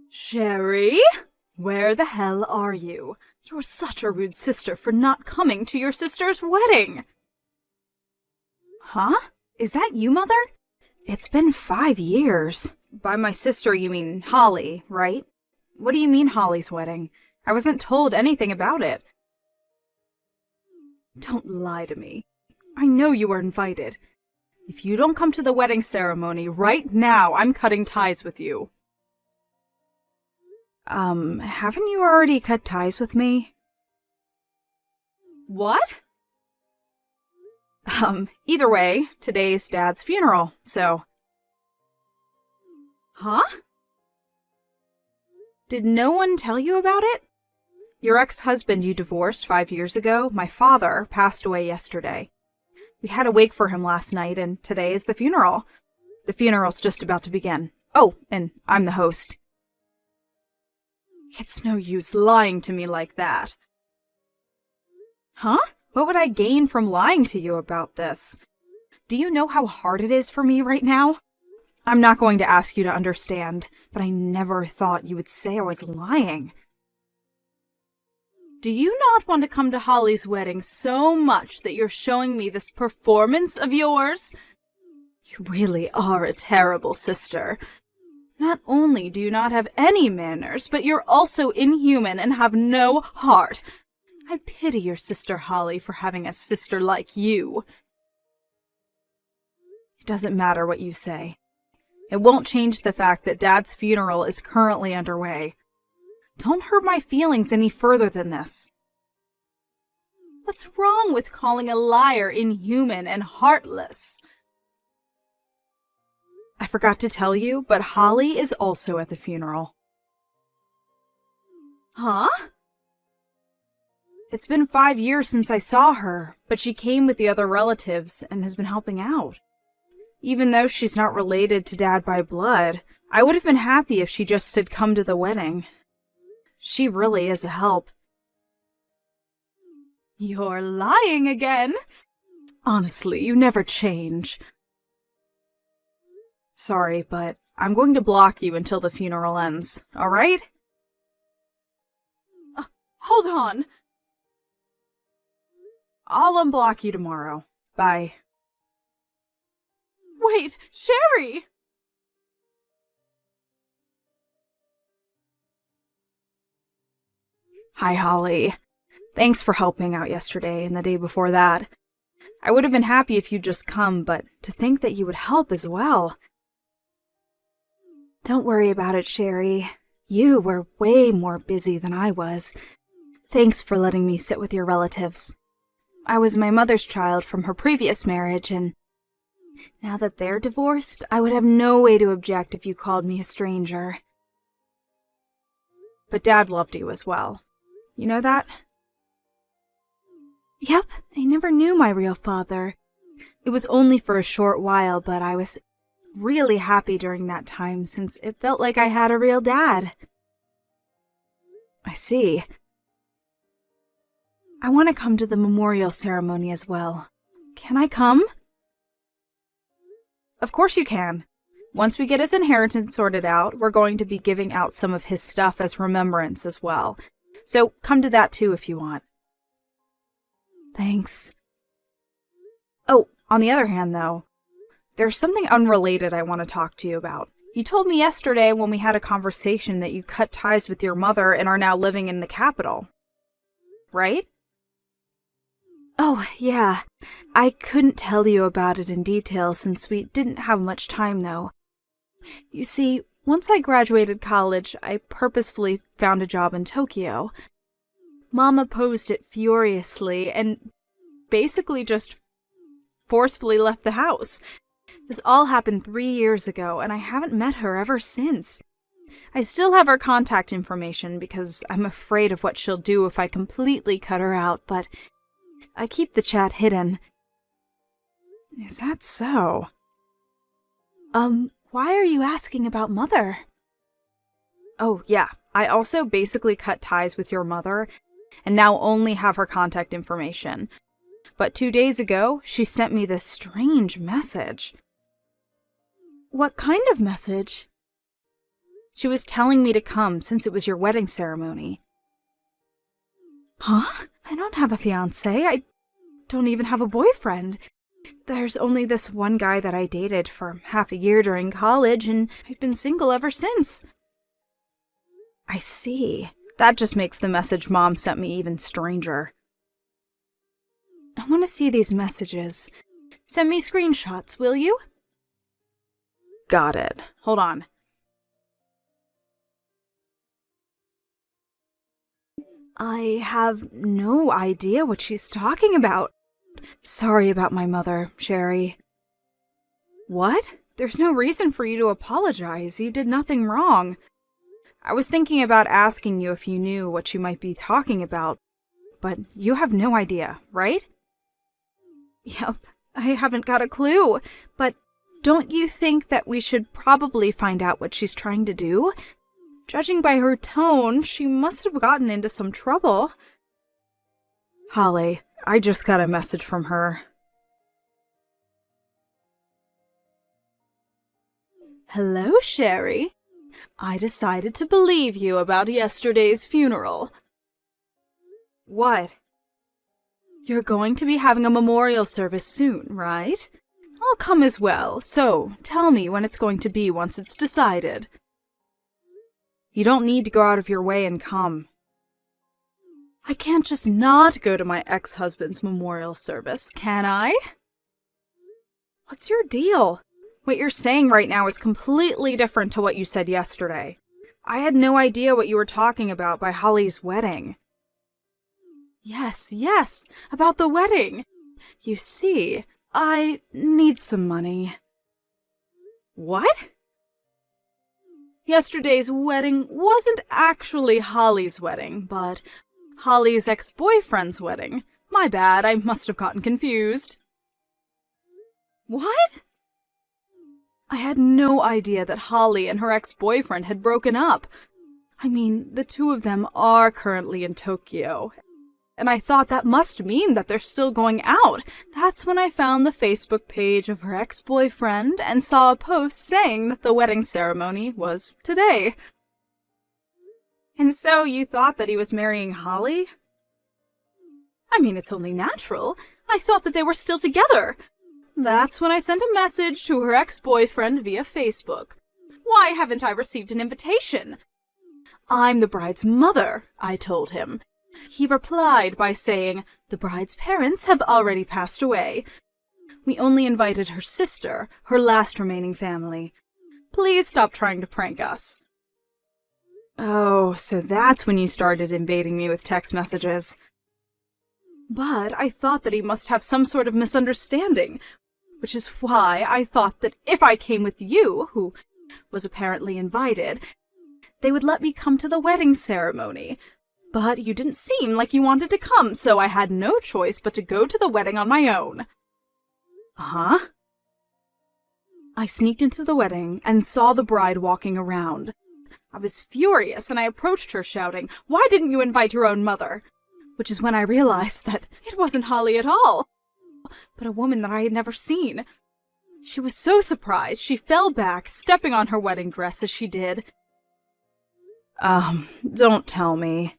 Sherry? Where the hell are you? You're such a rude sister for not coming to your sister's wedding. Huh? Is that you, Mother? It's been 5 years. By my sister, you mean Holly, right? What do you mean Holly's wedding? I wasn't told anything about it. Don't lie to me. I know you were invited. If you don't come to the wedding ceremony right now, I'm cutting ties with you. Haven't you already cut ties with me? What? Either way, today's Dad's funeral, so... Huh? Did no one tell you about it? Your ex-husband you divorced 5 years ago, my father, passed away yesterday. We had a wake for him last night, and today is the funeral. The funeral's just about to begin. Oh, and I'm the host. It's no use lying to me like that. Huh? What would I gain from lying to you about this? Do you know how hard it is for me right now? I'm not going to ask you to understand, but I never thought you would say I was lying. Do you not want to come to Holly's wedding so much that you're showing me this performance of yours? You really are a terrible sister. Not only do you not have any manners, but you're also inhuman and have no heart. I pity your sister Holly for having a sister like you. It doesn't matter what you say. It won't change the fact that Dad's funeral is currently underway. Don't hurt my feelings any further than this. What's wrong with calling a liar inhuman and heartless? I forgot to tell you, but Holly is also at the funeral. Huh? It's been 5 years since I saw her, but she came with the other relatives and has been helping out. Even though she's not related to Dad by blood, I would have been happy if she just had come to the wedding. She really is a help. You're lying again. Honestly, you never change. Sorry, but I'm going to block you until the funeral ends, all right? Hold on. I'll unblock you tomorrow. Bye. Wait, Sherry! Hi, Holly. Thanks for helping out yesterday and the day before that. I would have been happy if you'd just come, but to think that you would help as well. Don't worry about it, Sherry. You were way more busy than I was. Thanks for letting me sit with your relatives. I was my mother's child from her previous marriage, and now that they're divorced, I would have no way to object if you called me a stranger. But Dad loved you as well. You know that? Yep, I never knew my real father. It was only for a short while, but I was really happy during that time since it felt like I had a real dad. I see. I want to come to the memorial ceremony as well. Can I come? Of course you can. Once we get his inheritance sorted out, we're going to be giving out some of his stuff as remembrance as well. So come to that too if you want. Thanks. Oh, on the other hand though, there's something unrelated I want to talk to you about. You told me yesterday when we had a conversation that you cut ties with your mother and are now living in the capital. Right? Oh, yeah. I couldn't tell you about it in detail since we didn't have much time, though. You see, once I graduated college, I purposefully found a job in Tokyo. Mom opposed it furiously and basically just forcefully left the house. This all happened 3 years ago, and I haven't met her ever since. I still have her contact information because I'm afraid of what she'll do if I completely cut her out, but I keep the chat hidden. Is that so? Why are you asking about Mother? Oh, yeah. I also basically cut ties with your mother, and now only have her contact information. But 2 days ago, she sent me this strange message. What kind of message? She was telling me to come since it was your wedding ceremony. Huh? I don't have a fiancé. I don't even have a boyfriend. There's only this one guy that I dated for half a year during college, and I've been single ever since. I see. That just makes the message Mom sent me even stranger. I want to see these messages. Send me screenshots, will you? Got it. Hold on. I have no idea what she's talking about. Sorry about my mother, Sherry. What? There's no reason for you to apologize. You did nothing wrong. I was thinking about asking you if you knew what she might be talking about, but you have no idea, right? Yep, I haven't got a clue, but don't you think that we should probably find out what she's trying to do? Judging by her tone, she must have gotten into some trouble. Holly, I just got a message from her. Hello, Sherry. I decided to believe you about yesterday's funeral. What? You're going to be having a memorial service soon, right? I'll come as well, so tell me when it's going to be once it's decided. You don't need to go out of your way and come. I can't just not go to my ex-husband's memorial service, can I? What's your deal? What you're saying right now is completely different to what you said yesterday. I had no idea what you were talking about by Holly's wedding. Yes, about the wedding. You see, I need some money. What? Yesterday's wedding wasn't actually Holly's wedding, but Holly's ex-boyfriend's wedding. My bad, I must have gotten confused. What? I had no idea that Holly and her ex-boyfriend had broken up. I mean, the two of them are currently in Tokyo, and I thought that must mean that they're still going out. That's when I found the Facebook page of her ex-boyfriend and saw a post saying that the wedding ceremony was today. And so you thought that he was marrying Holly? I mean, it's only natural. I thought that they were still together. That's when I sent a message to her ex-boyfriend via Facebook. Why haven't I received an invitation? I'm the bride's mother, I told him. He replied by saying, the bride's parents have already passed away. We only invited her sister, her last remaining family. Please stop trying to prank us. Oh, so that's when you started invading me with text messages. But I thought that he must have some sort of misunderstanding, which is why I thought that if I came with you, who was apparently invited, they would let me come to the wedding ceremony. But you didn't seem like you wanted to come, so I had no choice but to go to the wedding on my own. Huh? I sneaked into the wedding and saw the bride walking around. I was furious and I approached her shouting, "Why didn't you invite your own mother?" Which is when I realized that it wasn't Holly at all, but a woman that I had never seen. She was so surprised she fell back, stepping on her wedding dress as she did. Don't tell me.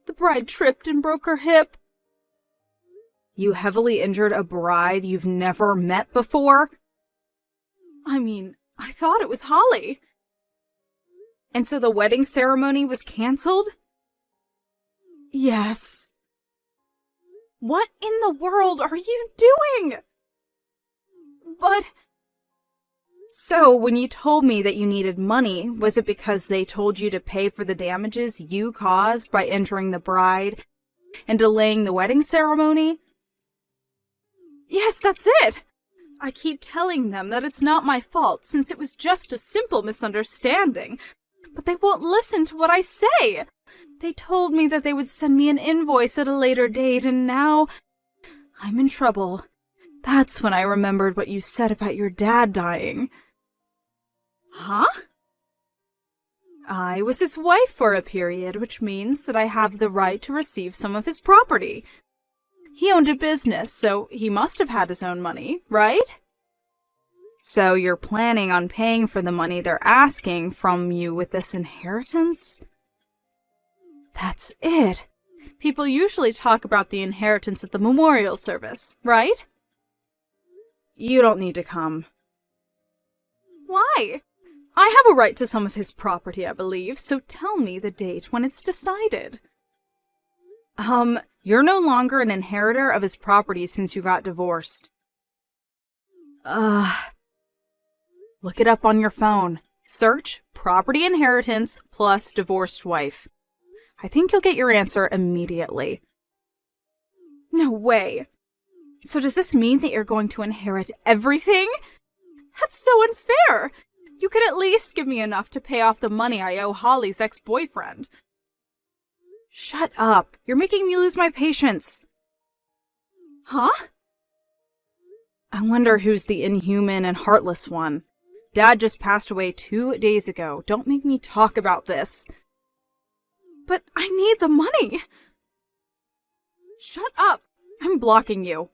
The bride tripped and broke her hip. You heavily injured a bride you've never met before? I mean, I thought it was Holly. And so the wedding ceremony was canceled? Yes. What in the world are you doing? But... So, when you told me that you needed money, was it because they told you to pay for the damages you caused by injuring the bride and delaying the wedding ceremony? Yes, that's it. I keep telling them that it's not my fault since it was just a simple misunderstanding, but they won't listen to what I say. They told me that they would send me an invoice at a later date, and now I'm in trouble. That's when I remembered what you said about your dad dying. Huh? I was his wife for a period, which means that I have the right to receive some of his property. He owned a business, so he must have had his own money, right? So you're planning on paying for the money they're asking from you with this inheritance? That's it. People usually talk about the inheritance at the memorial service, right? You don't need to come. Why? I have a right to some of his property, I believe, so tell me the date when it's decided. You're no longer an inheritor of his property since you got divorced. Look it up on your phone. Search property inheritance plus divorced wife. I think you'll get your answer immediately. No way. So does this mean that you're going to inherit everything? That's so unfair. You could at least give me enough to pay off the money I owe Holly's ex-boyfriend. Shut up. You're making me lose my patience. Huh? I wonder who's the inhuman and heartless one. Dad just passed away 2 days ago. Don't make me talk about this. But I need the money. Shut up. I'm blocking you.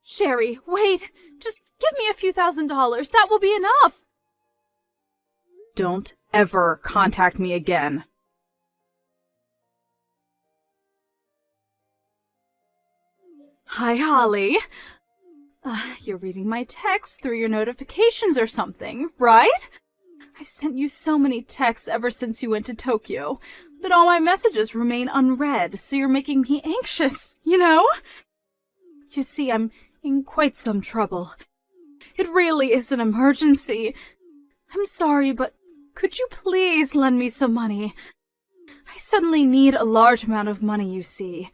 Sherry, wait. Just give me a few $1,000s. That will be enough. Don't ever contact me again. Hi, Holly. You're reading my texts through your notifications or something, right? I've sent you so many texts ever since you went to Tokyo, but all my messages remain unread, so you're making me anxious, you know? You see, I'm in quite some trouble. It really is an emergency. I'm sorry, but could you please lend me some money? I suddenly need a large amount of money, you see.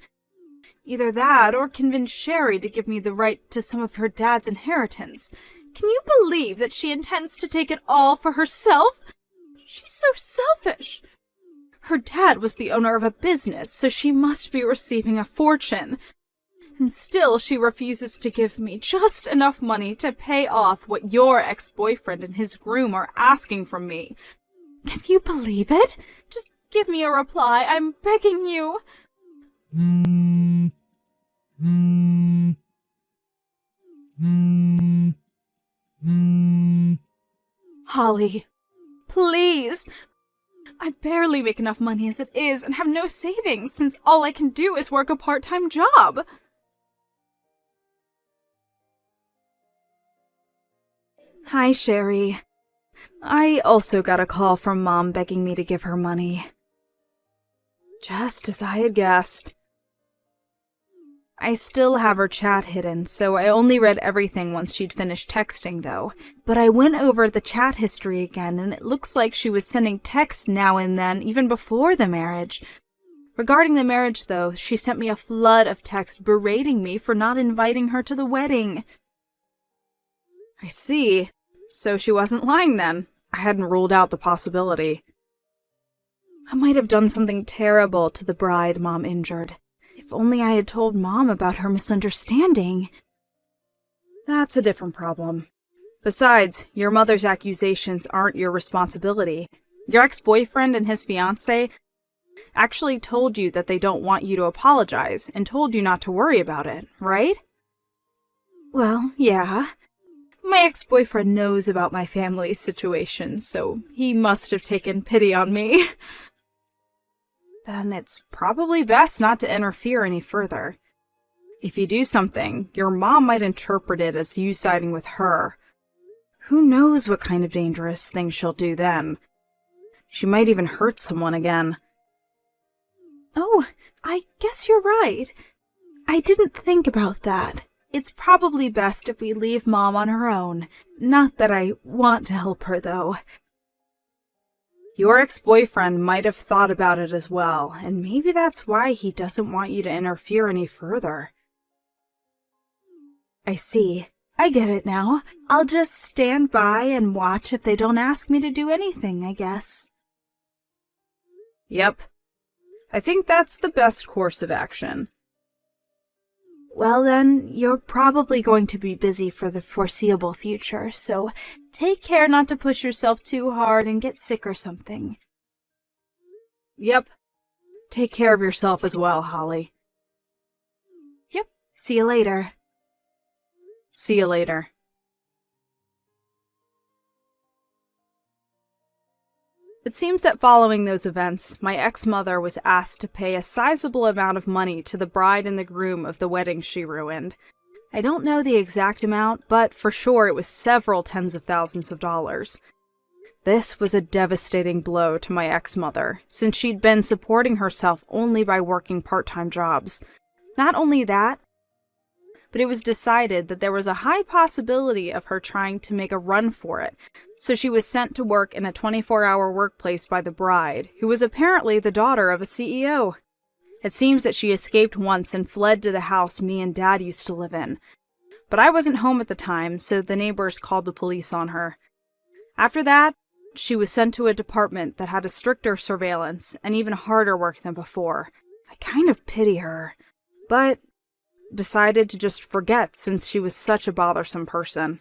Either that or convince Sherry to give me the right to some of her dad's inheritance. Can you believe that she intends to take it all for herself? She's so selfish. Her dad was the owner of a business, so she must be receiving a fortune. And still she refuses to give me just enough money to pay off what your ex-boyfriend and his groom are asking from me. Can you believe it? Just give me a reply. I'm begging you. Holly, please. I barely make enough money as it is and have no savings since all I can do is work a part-time job. Hi, Sherry. I also got a call from Mom begging me to give her money. Just as I had guessed. I still have her chat hidden, so I only read everything once she'd finished texting, though. But I went over the chat history again, and it looks like she was sending texts now and then, even before the marriage. Regarding the marriage, though, she sent me a flood of texts berating me for not inviting her to the wedding. I see. So she wasn't lying then. I hadn't ruled out the possibility. I might have done something terrible to the bride Mom injured. If only I had told Mom about her misunderstanding. That's a different problem. Besides, your mother's accusations aren't your responsibility. Your ex-boyfriend and his fiancée actually told you that they don't want you to apologize and told you not to worry about it, right? Well, yeah. My ex-boyfriend knows about my family's situation, so he must have taken pity on me. Then it's probably best not to interfere any further. If you do something, your mom might interpret it as you siding with her. Who knows what kind of dangerous thing she'll do then? She might even hurt someone again. Oh, I guess you're right. I didn't think about that. It's probably best if we leave Mom on her own. Not that I want to help her, though. Your ex-boyfriend might have thought about it as well, and maybe that's why he doesn't want you to interfere any further. I see. I get it now. I'll just stand by and watch if they don't ask me to do anything, I guess. Yep. I think that's the best course of action. Well then, you're probably going to be busy for the foreseeable future, so take care not to push yourself too hard and get sick or something. Yep. Take care of yourself as well, Holly. See you later. See you later. It seems that following those events, my ex-mother was asked to pay a sizable amount of money to the bride and the groom of the wedding she ruined. I don't know the exact amount, but for sure it was several tens of thousands of dollars. This was a devastating blow to my ex-mother, since she'd been supporting herself only by working part-time jobs. Not only that, but it was decided that there was a high possibility of her trying to make a run for it, so she was sent to work in a 24-hour workplace by the bride, who was apparently the daughter of a CEO. It seems that she escaped once and fled to the house me and Dad used to live in. But I wasn't home at the time, so the neighbors called the police on her. After that, she was sent to a department that had a stricter surveillance and even harder work than before. I kind of pity her, but decided to just forget since she was such a bothersome person.